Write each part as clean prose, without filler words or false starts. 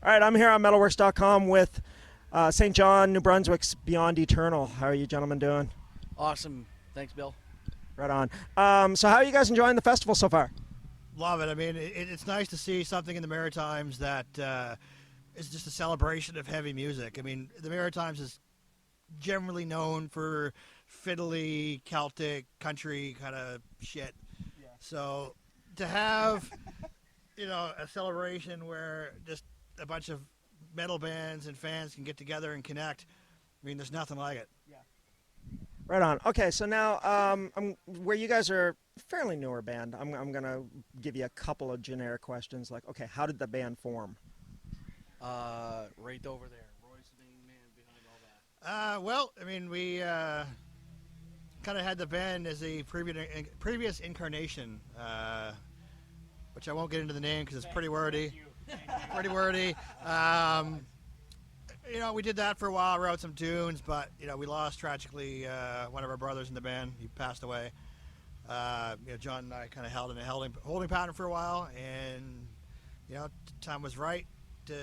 All right, I'm here on Mettalworx.com with St. John, New Brunswick's Beyond Eternal. How are you gentlemen doing? Awesome. Thanks, Bill. Right on. So how are you guys enjoying the festival so far? Love it. I mean, it's nice to see something in the Maritimes that is just a celebration of heavy music. I mean, the Maritimes is generally known for fiddly, Celtic, country kind of shit. Yeah. So to have, a celebration where just a bunch of metal bands and fans can get together and connect, I mean, there's nothing like it. Yeah. Right on. Okay, so now where you guys are a fairly newer band, I'm going to give you a couple of generic questions like, okay, how did the band form? Right over there. Roy's the main man behind all that. Well, I mean, we kind of had the band as a previous incarnation, which I won't get into the name because it's pretty wordy. Pretty wordy. We did that for a while, wrote some tunes, but, we lost tragically one of our brothers in the band. He passed away. John and I kind of held in a holding pattern for a while, and, time was right to,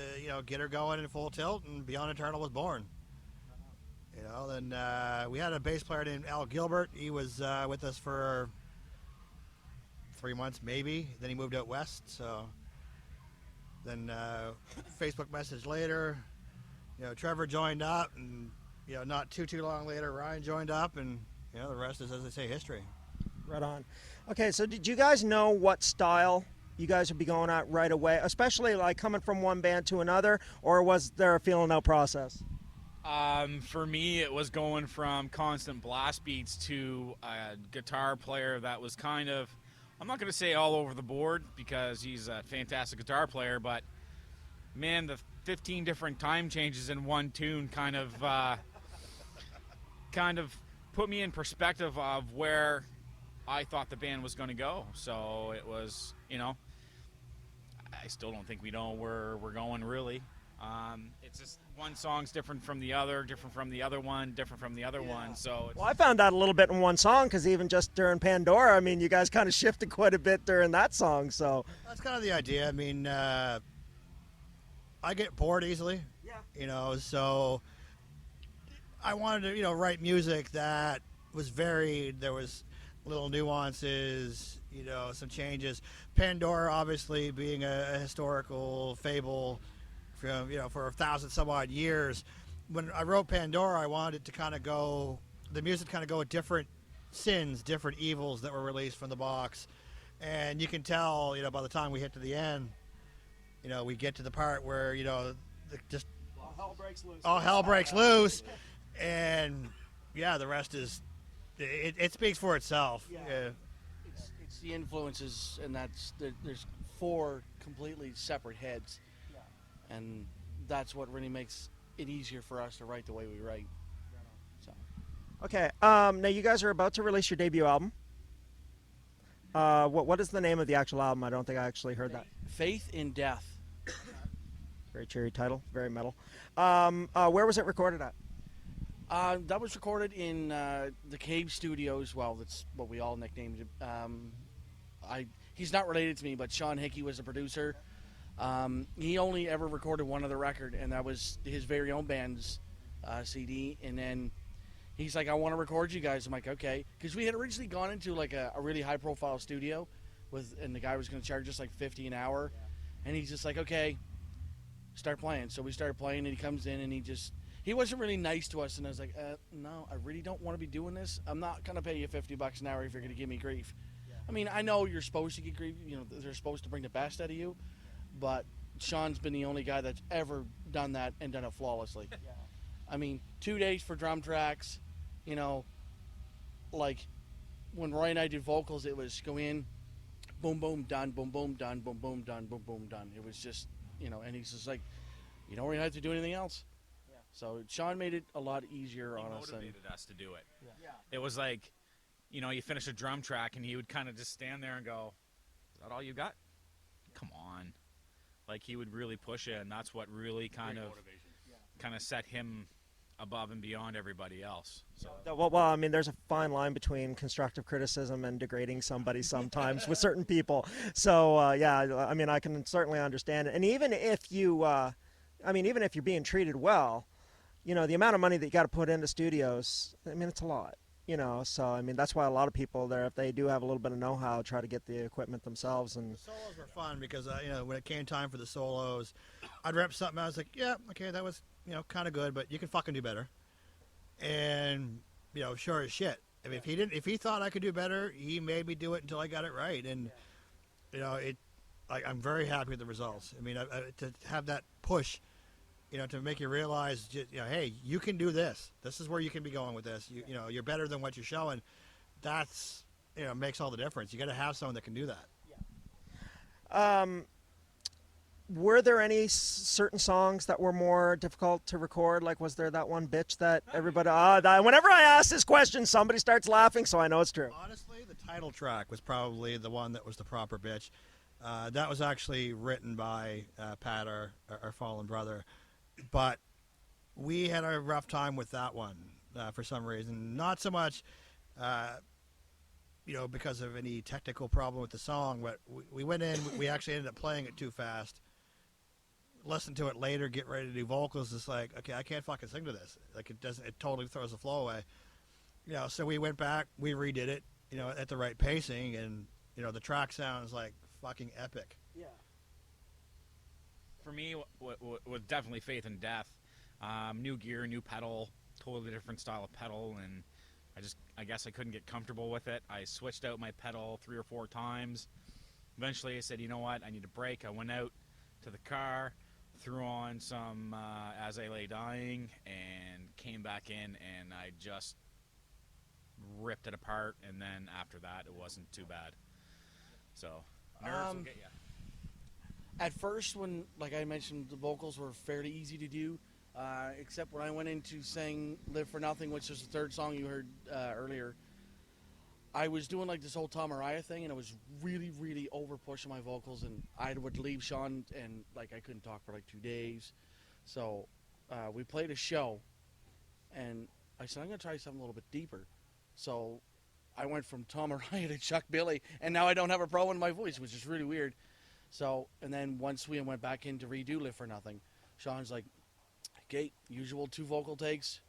get her going in full tilt, and Beyond Eternal was born. Then we had a bass player named Al Gilbert. He was with us for 3 months, maybe. Then he moved out west, so then Facebook message later, Trevor joined up, and not too long later, Ryan joined up, and the rest is, as they say, history. Right on. Okay, so did you guys know what style you guys would be going at right away, especially like coming from one band to another, or was there a feeling out process? For me, it was going from constant blast beats to a guitar player that was kind of, I'm not going to say all over the board because he's a fantastic guitar player, but man, the 15 different time changes in one tune kind of put me in perspective of where I thought the band was going to go. So it was, I still don't think we know where we're going really. It's just one song's different from the other, different from the other one, different from the other one. So well, I found out a little bit in one song because even just during Pandora, I mean, you guys kind of shifted quite a bit during that song. So that's kind of the idea. I mean, I get bored easily. Yeah. So I wanted to, write music that was varied. There was little nuances, some changes. Pandora, obviously, being a historical fable from, for 1,000 some odd years. When I wrote Pandora, I wanted it to kind of go, the music kind of go with different sins, different evils that were released from the box. And you can tell, by the time we hit to the end, we get to the part where, just all hell breaks loose. All hell breaks loose. And, yeah, the rest is, it speaks for itself. Yeah. It's the influences, and there's 4 completely separate heads. And that's what really makes it easier for us to write the way we write. So. Okay, now you guys are about to release your debut album. What is the name of the actual album? I don't think I actually heard that. Faith in Death. Very cheery title, very metal. Where was it recorded at? That was recorded in the Cave Studios. Well, that's what we all nicknamed it. He's not related to me, but Sean Hickey was the producer. He only ever recorded one other record, and that was his very own band's CD. And then he's like, I want to record you guys. I'm like, okay. Because we had originally gone into like a really high-profile studio, and the guy was going to charge us like $50 an hour. Yeah. And he's just like, okay, start playing. So we started playing, and he comes in, and he wasn't really nice to us. And I was like, no, I really don't want to be doing this. I'm not going to pay you $50 an hour if you're going to give me grief. Yeah. I mean, I know you're supposed to get grief. They're supposed to bring the best out of you. But Sean's been the only guy that's ever done that and done it flawlessly. Yeah. I mean, 2 days for drum tracks, like when Roy and I did vocals, it was go in, boom, boom, done, boom, boom, done, boom, boom, done, boom, boom, done. It was just, and he's just like, you don't really have to do anything else. Yeah. So Sean made it a lot easier on us. He motivated us to do it. Yeah. It was like, you finish a drum track and he would kind of just stand there and go, is that all you got? Come on. Like he would really push it, and that's what really kind of set him above and beyond everybody else. So. Well, I mean, there's a fine line between constructive criticism and degrading somebody sometimes with certain people. So, yeah, I mean, I can certainly understand it. And even if you I mean, even if you're being treated well, the amount of money that you got to put into studios, I mean, it's a lot. So I mean, that's why a lot of people there, if they do have a little bit of know-how, try to get the equipment themselves. And The solos were fun because when it came time for the solos, I'd rep something. I was like, yeah, okay, that was kind of good, but you can fucking do better. And sure as shit. I mean, if he thought I could do better, he made me do it until I got it right. And I'm very happy with the results. I mean, to have that push, to make you realize, hey, you can do this. This is where you can be going with this. You're better than what you're showing. That's makes all the difference. You got to have someone that can do that. Were there any certain songs that were more difficult to record? Like, was there that one bitch that everybody? Whenever I ask this question, somebody starts laughing, so I know it's true. Honestly, the title track was probably the one that was the proper bitch. That was actually written by Pat, our fallen brother, but we had a rough time with that one for some reason. Not so much, because of any technical problem with the song, but we went in. We actually ended up playing it too fast. Listen to it later, get ready to do vocals. It's like, okay, I can't fucking sing to this. Like, it doesn't. It totally throws the flow away. So we went back, we redid it, at the right pacing, and the track sounds like fucking epic. Yeah. For me, was definitely Faith and Death. New gear, new pedal, totally different style of pedal, and I guess I couldn't get comfortable with it. I switched out my pedal 3 or 4 times. Eventually, I said, you know what, I need a break. I went out to the car, threw on some As I Lay Dying, and came back in, and I just ripped it apart, and then after that, it wasn't too bad. So, nerves will get you. At first, when, like I mentioned, the vocals were fairly easy to do, except when I went in to sing Live for Nothing, which was the third song you heard earlier. I was doing like this whole Tom Araya thing, and I was really, really over pushing my vocals, and I would leave Sean, and like I couldn't talk for like 2 days. So we played a show, and I said, I'm going to try something a little bit deeper. So I went from Tom Araya to Chuck Billy, and now I don't have a problem in my voice, which is really weird. So, and then once we went back in to redo Live for Nothing, Sean's like, okay, usual 2 vocal takes,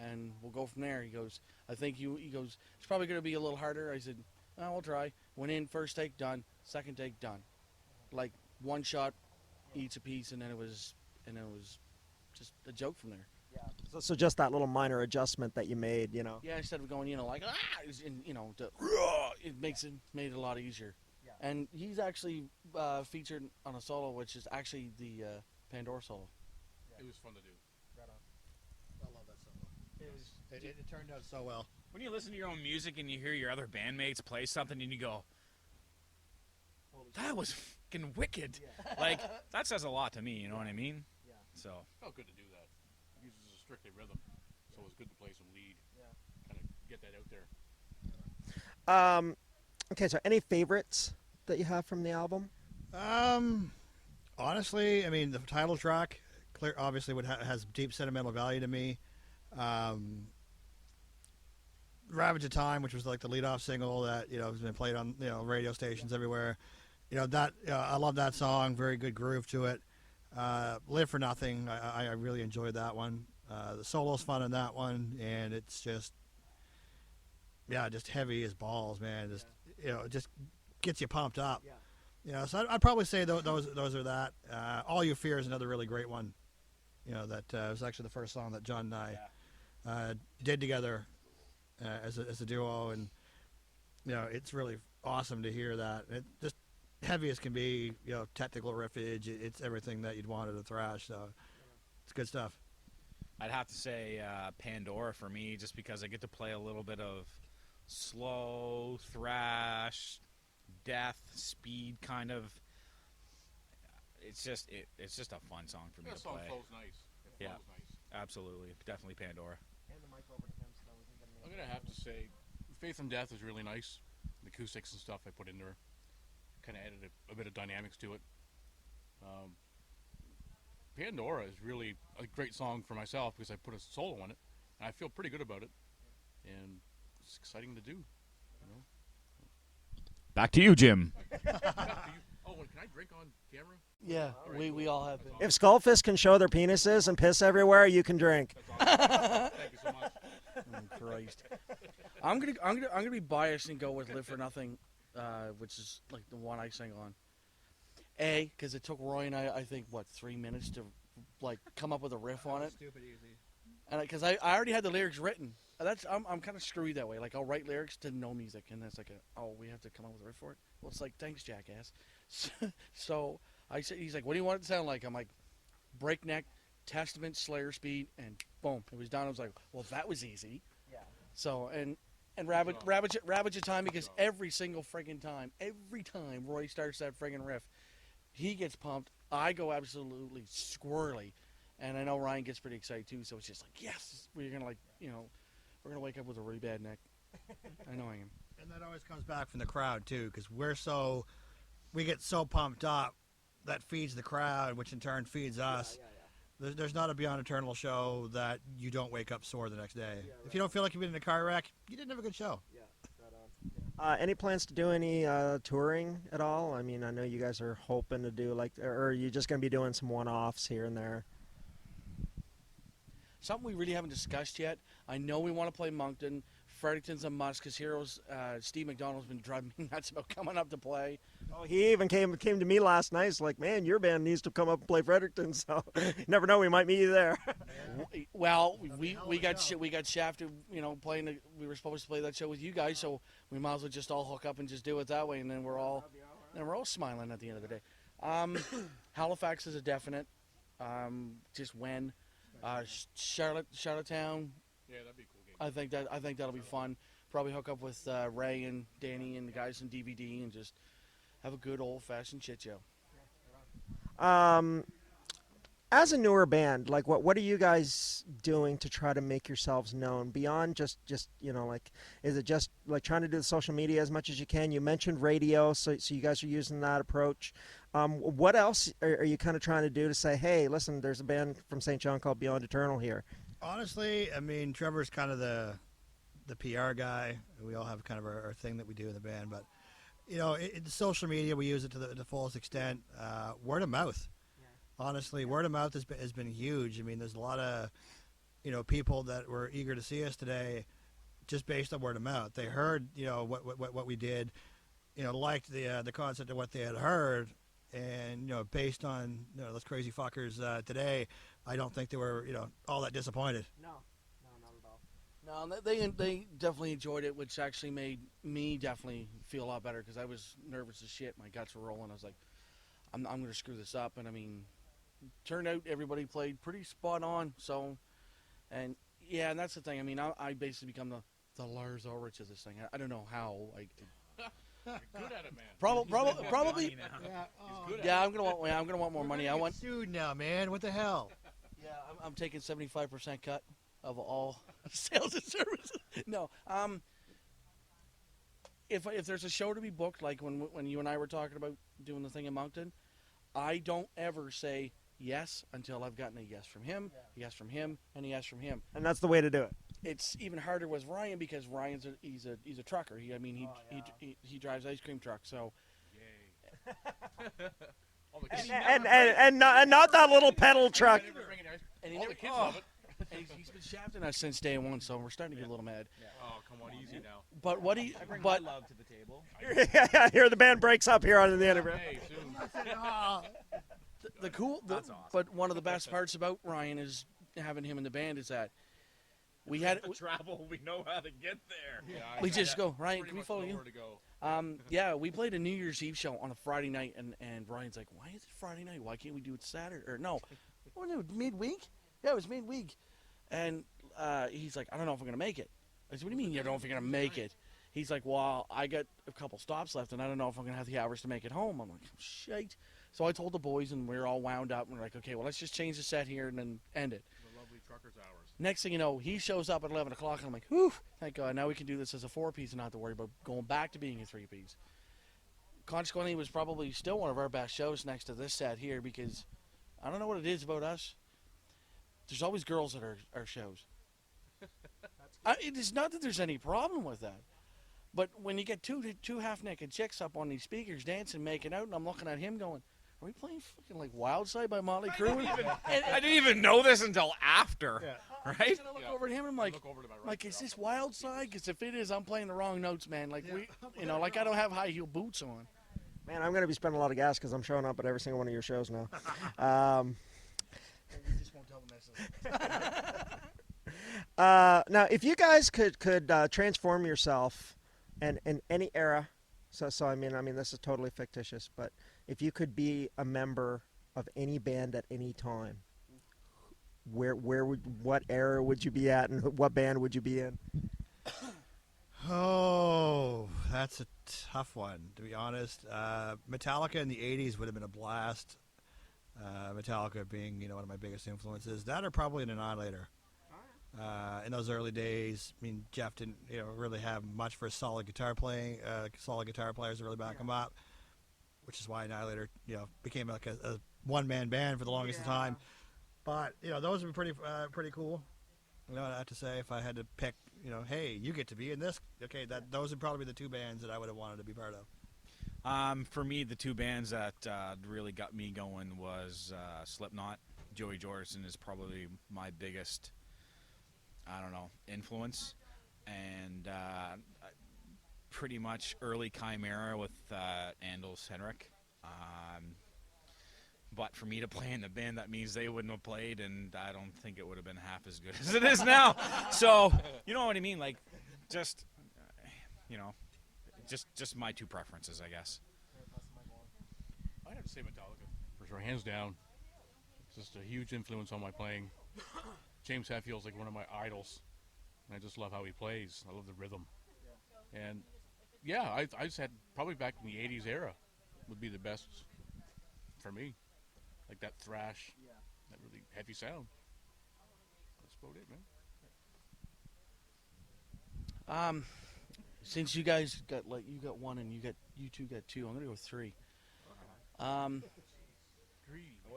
and we'll go from there. He goes, he goes, it's probably going to be a little harder. I said, oh, we'll try. Went in, first take done, second take done. Like, one shot, each a piece, and then it was just a joke from there. Yeah. So just that little minor adjustment that you made, Yeah, instead of going, like, it made it a lot easier. Yeah. And he's actually featured on a solo, which is actually the Pandora solo. It was fun to do. Right on. I love that solo. It turned out so well. When you listen to your own music and you hear your other bandmates play something and you go, that was fucking wicked. Yeah. Like, that says a lot to me, you know what I mean? Yeah. So, Felt good to do that. It uses a strictly rhythm, so it's good to play some lead. Yeah. Kind of get that out there. Okay, so any favorites that you have from the album? Honestly, I mean, the title track obviously has deep sentimental value to me. Ravage of Time, which was like the lead-off single that has been played on radio stations everywhere. That I love that song. Very good groove to it. Live for Nothing. I really enjoyed that one. The solo's fun in that one, and it's just heavy as balls, man. Just it just gets you pumped up. Yeah. So I'd probably say those are that. All You Fear is another really great one. That was actually the first song that John and I did together as a duo, and it's really awesome to hear that. It just heavy as can be, technical riffage. It's everything that you'd want at a thrash. So it's good stuff. I'd have to say Pandora for me, just because I get to play a little bit of slow, thrash, death, speed kind of. It's just a fun song for me That to song play. flows nice. It flows nice. Absolutely, definitely Pandora. Hand the mic over to him so that we can get I'm gonna have to say, Faith and Death is really nice. The acoustics and stuff I put in there kind of added a bit of dynamics to it. Pandora is really a great song for myself because I put a solo on it, and I feel pretty good about it, and it's exciting to do. Back to you, Jim. Back to you. Oh, and can I drink on camera? Yeah, we all have been. If Skullfist can show their penises and piss everywhere, you can drink. That's awesome. Thank you so much. Oh, Christ. I'm gonna be biased and go with Live for Nothing, which is like the one I sing on. Because it took Roy and I think, what, 3 minutes to like come up with a riff on it. Stupid easy. And because I already had the lyrics written. I'm kind of screwy that way. Like I'll write lyrics to no music, and it's like, we have to come up with a riff for it. Well, it's like, thanks, jackass. So I said, he's like, what do you want it to sound like? I'm like, breakneck, Testament, Slayer speed, and boom, it was done. I was like, well, that was easy. Yeah. So and Ravage your time, because every single friggin' time, every time Roy starts that friggin' riff, he gets pumped. I go absolutely squirrely, and I know Ryan gets pretty excited too. So it's just like, yes, we're gonna we're gonna wake up with a really bad neck. I know I am. And that always comes back from the crowd too, because we get so pumped up that feeds the crowd, which in turn feeds us. There's not a Beyond Eternal show that you don't wake up sore the next day. If you don't feel like you've been in a car wreck, you didn't have a good show. Any plans to do any touring at all? I mean, I know you guys are hoping to do or are you just going to be doing some one-offs here and there? Something we really haven't discussed yet. I know we want to play Moncton. Fredericton's a must because Heroes, Steve McDonald's been driving me nuts about coming up to play. Oh, he even came to me last night. It's like, man, your band needs to come up and play Fredericton. So, you never know, we might meet you there. Well, we got shafted. Playing. We were supposed to play that show with you guys, so we might as well just all hook up and just do it that way, and then we're all smiling at the end of the day. Halifax is a definite. Just when. Charlottetown. Yeah, that'd be a cool game. I think that'll be fun. Probably hook up with Ray and Danny and the guys in DVD and just have a good old-fashioned shit show. As a newer band, like what are you guys doing to try to make yourselves known beyond just is it just like trying to do the social media as much as you can? You mentioned radio, so you guys are using that approach. What else are you kind of trying to do to say, hey, listen, there's a band from St. John called Beyond Eternal here? Honestly, I mean, Trevor's kind of the PR guy. We all have kind of our thing that we do in the band, but the social media, we use it to the fullest extent. Word of mouth. Honestly, word of mouth has been huge. I mean, there's a lot of, people that were eager to see us today, just based on word of mouth. They heard, what we did, liked the concept of what they had heard, and based on those crazy fuckers today, I don't think they were all that disappointed. No, not at all. No, they definitely enjoyed it, which actually made me definitely feel a lot better because I was nervous as shit. My guts were rolling. I was like, I'm going to screw this up, and I mean. Turned out everybody played pretty spot on. So, and that's the thing. I mean, I basically become the Lars Ulrich of this thing. I don't know how. You're good at it, man. Probably. Yeah, I'm gonna want more money. I want sued now, man. What the hell? Yeah, I'm taking 75% cut of all sales and services. No, if there's a show to be booked, like when you and I were talking about doing the thing in Moncton, I don't ever say yes until I've gotten a yes from him, yes from him, and a yes from him. And that's the way to do it. It's even harder with Ryan because Ryan's he's a trucker. He drives ice cream trucks. So. Yay. And not that little pedal truck. And all the kids love it. And he's been shafting us since day one, so we're starting to get a little mad. Yeah. Oh, come on, easy now. But what he, I bring but my love to the table. Yeah, here the band breaks up here on the end of it. Hey, soon. That's awesome. But one of the best parts about Ryan is having him in the band is that we had travel. We know how to get there. Yeah, we just go, Ryan, can we much follow know you? where to go. Yeah, we played a New Year's Eve show on a Friday night, and Ryan's like, why is it Friday night? Why can't we do it Saturday? Or no, midweek? Yeah, it was midweek. And he's like, I don't know if I'm going to make it. I said, what do you mean you don't know if you're going to make it? He's like, well, I got a couple stops left, and I don't know if I'm going to have the hours to make it home. I'm like, shite. So I told the boys, and we were all wound up, and we're like, okay, well, let's just change the set here and then end it. The lovely trucker's hours. Next thing you know, he shows up at 11 o'clock, and I'm like, whew, thank God. Now we can do this as a 4-piece and not have to worry about going back to being a 3-piece. Consequently, it was probably still one of our best shows next to this set here because I don't know what it is about us. There's always girls at our shows. It is not that there's any problem with that. But when you get two half-naked chicks up on these speakers dancing, making out, and I'm looking at him going, "Are we playing fucking like Wild Side by Motley Crue?" I didn't even know this until after, right? And I look over at him and I'm like, Look over to my right. like, is this Wild Side? Because if it is, I'm playing the wrong notes, man. Like like I don't have high heel boots on. Man, I'm going to be spending a lot of gas because I'm showing up at every single one of your shows now. You just won't tell the missus. Now, if you guys could transform yourself in any era, so I mean this is totally fictitious, but if you could be a member of any band at any time, what era would you be at, and what band would you be in? Oh, that's a tough one, to be honest. Metallica in the 80s would have been a blast. Metallica being, one of my biggest influences. That or probably an Annihilator. In those early days, I mean, Jeff didn't, really have much for solid guitar playing, solid guitar players to really back him up, which is why Annihilator, became like a one-man band for the longest time. But, those would be pretty cool. I have to say, if I had to pick, hey, you get to be in this. Okay, those would probably be the two bands that I would have wanted to be part of. For me, the two bands that really got me going was Slipknot. Joey Jordison is probably my biggest, influence. And pretty much early Chimera with Anders Henrik. But for me to play in the band, that means they wouldn't have played, and I don't think it would have been half as good as it is now. So, you know what I mean? Like, just my two preferences, I guess. I'd have to say Metallica, for sure, hands down. It's just a huge influence on my playing. James Hetfield's like one of my idols, and I just love how he plays. I love the rhythm. And, yeah, I just had probably back in the 80s era would be the best for me. Like that thrash, that really heavy sound. That's about it, man. Since you guys got you got one and you two got two, I'm gonna go with three.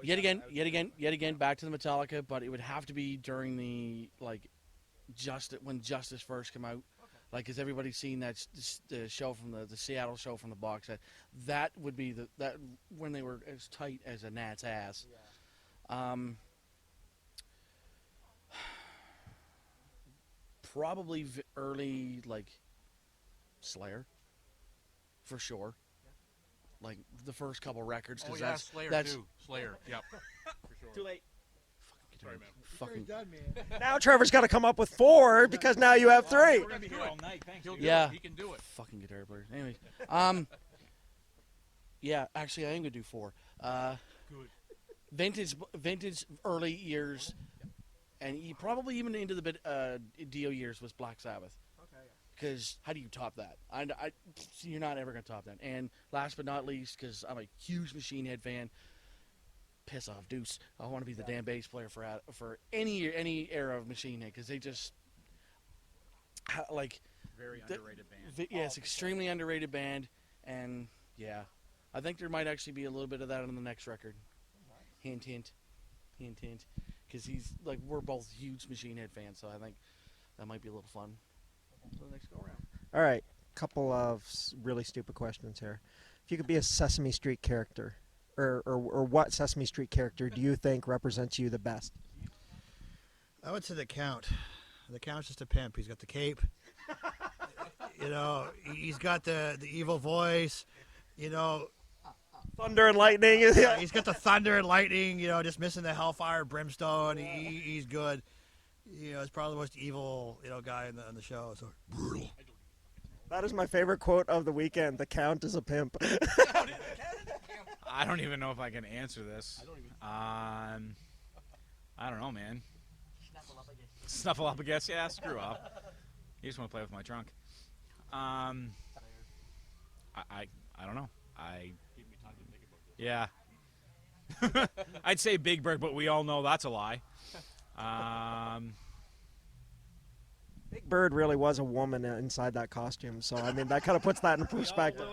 Yet again, back to the Metallica, but it would have to be during the when Justice first came out. Like, has everybody seen the show from the Seattle show from the box set? That would be that when they were as tight as a gnat's ass. Probably early Slayer, for sure. Like the first couple records, because Slayer too. Slayer, yep, for sure. Too late. Sorry, man. Fucking done, man. Now Trevor's got to come up with four because now you have three. We're going to be here all night. Thanks. He'll do Yeah. it. He can do it. fucking guitar player. Anyways, yeah, actually, I am gonna do four. Good. Vintage early years, and probably even into the Dio years was Black Sabbath. Because how do you top that? You're not ever going to top that. And last but not least, because I'm a huge Machine Head fan, piss off, Deuce. I want to be the damn bass player for any era of Machine Head, because they just Very underrated band. Yeah, it's extremely underrated band, and yeah, I think there might actually be a little bit of that on the next record. Hint, hint, hint, hint. Because we're both huge Machine Head fans, so I think that might be a little fun. So the next go around. All right, couple of really stupid questions here. If you could be a Sesame Street character, or what Sesame Street character do you think represents you the best? I would say the Count. The Count's just a pimp. He's got the cape. He's got the evil voice. Thunder and lightning. He's got the thunder and lightning. Just missing the hellfire and brimstone. He's good. He's probably the most evil, guy in the show. So brutal. That is my favorite quote of the weekend. The Count is a pimp. I don't even know if I can answer this. I don't know, man. Snuffleupagus? Yeah, screw up. You just want to play with my trunk. I don't know. Give me time to think about this. Yeah. I'd say Big Bird, but we all know that's a lie. Big Bird really was a woman inside that costume, so I mean that kind of puts that in perspective.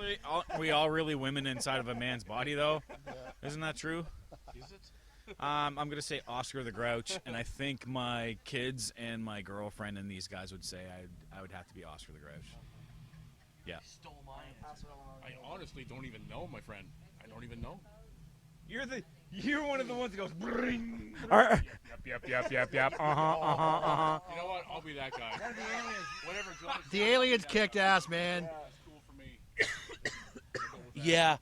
We all really women inside of a man's body, though. Isn't that true? Is it? I'm going to say Oscar the Grouch, and I think my kids and my girlfriend and these guys would say I would have to be Oscar the Grouch. Yeah. Stole mine. I honestly don't even know, my friend. I don't even know. You're one of the ones that goes. Bring. Are- Yep. Uh-huh. You know what? I'll be that guy. Whatever John says, The aliens kicked ass, man. that's cool for me. Yeah.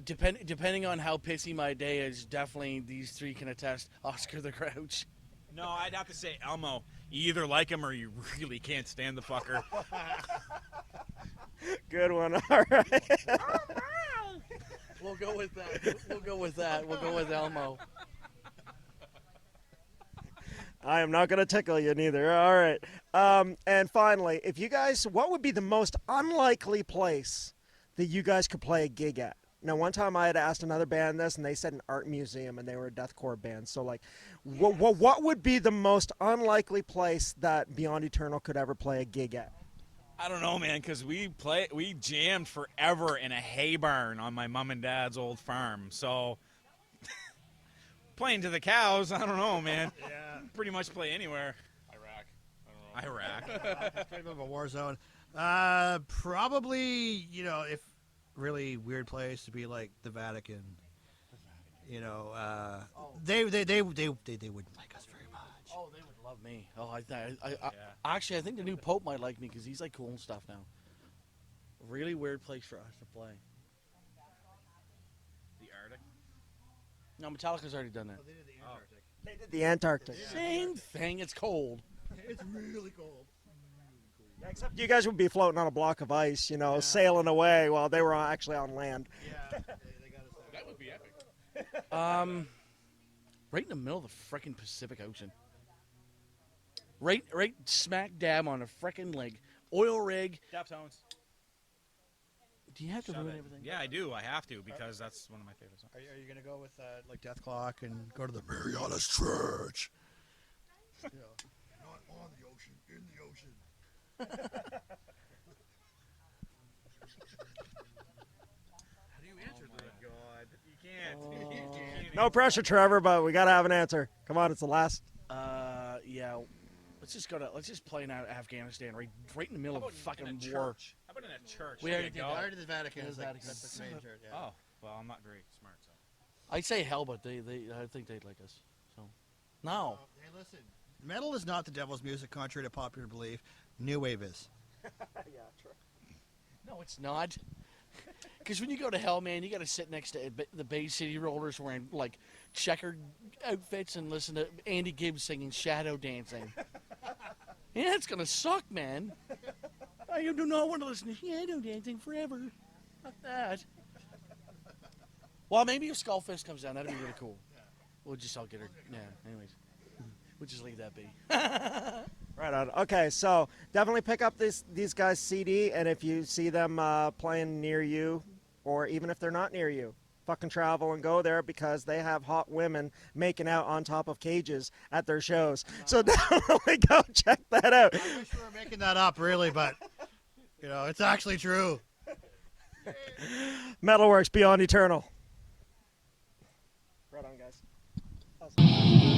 Depending on how pissy my day is, definitely these three can attest. Oscar the Grouch. No, I'd have to say Elmo. You either like him or you really can't stand the fucker. Good one. All right. We'll go with that. We'll go with that. We'll go with Elmo. I am not going to tickle you neither. All right. And finally, if you guys, what would be the most unlikely place that you guys could play a gig at? Now, one time I had asked another band this, and they said an art museum, and they were a deathcore band. So, like, what would be the most unlikely place that Beyond Eternal could ever play a gig at? I don't know, man, because we jammed forever in a hay barn on my mom and dad's old farm. So playing to the cows, I don't know, man. Yeah. Pretty much play anywhere. Iraq. I don't know. Iraq. It's kind of a war zone. Probably, if really weird place to be like the Vatican. They wouldn't like us very much. Oh, they would love me. Oh, actually, I think the new Pope might like me because he's like cool and stuff now. Really weird place for us to play. The Arctic. No, Metallica's already done that. They did the Antarctic. They did the Antarctic. Same thing. It's cold. It's really cold. Yeah, except you guys would be floating on a block of ice, sailing away while they were actually on land. Yeah, they got us there. That would be epic. Right in the middle of the frickin' Pacific Ocean. Right smack dab on a frickin' oil rig. Daptones. Do you have to Shove ruin it. everything? Yeah, I do. I have to because that's one of my favorite songs. Are you gonna go with like Death Clock and go to the Marianas Church? Not on the ocean, in the ocean. How do you answer that? God, you can't. No pressure, Trevor, but we got to have an answer. Come on, it's the last. Yeah. Let's just play in Afghanistan, right in the middle How of about fucking in a war. church? How about in a church? We There already you did go. that. Already the Vatican Yeah, is the like Vatican. that's the main church. Yeah. Oh, well, I'm not very smart, so. I'd say hell, but I think they'd like us. So, no. Hey, listen. Metal is not the devil's music, contrary to popular belief. New wave is. Yeah, true. No, it's not. Because when you go to hell, man, you got to sit next to the Bay City Rollers wearing checkered outfits and listen to Andy Gibbs singing "Shadow Dancing." Yeah, it's gonna suck, man. I do not want to listen to Shadow Dancing forever. Fuck that. Well, maybe if Skullfist comes down, that'd be really cool. We'll just all get her. Yeah. Anyways, we'll just leave that be. Right on. Okay, so definitely pick up these guys' CD, and if you see them playing near you, or even if they're not near you, fucking travel and go there because they have hot women making out on top of cages at their shows. So definitely go check that out. I wish we were making that up, really, but it's actually true. Mettalworx Beyond Eternal. Right on, guys. Awesome.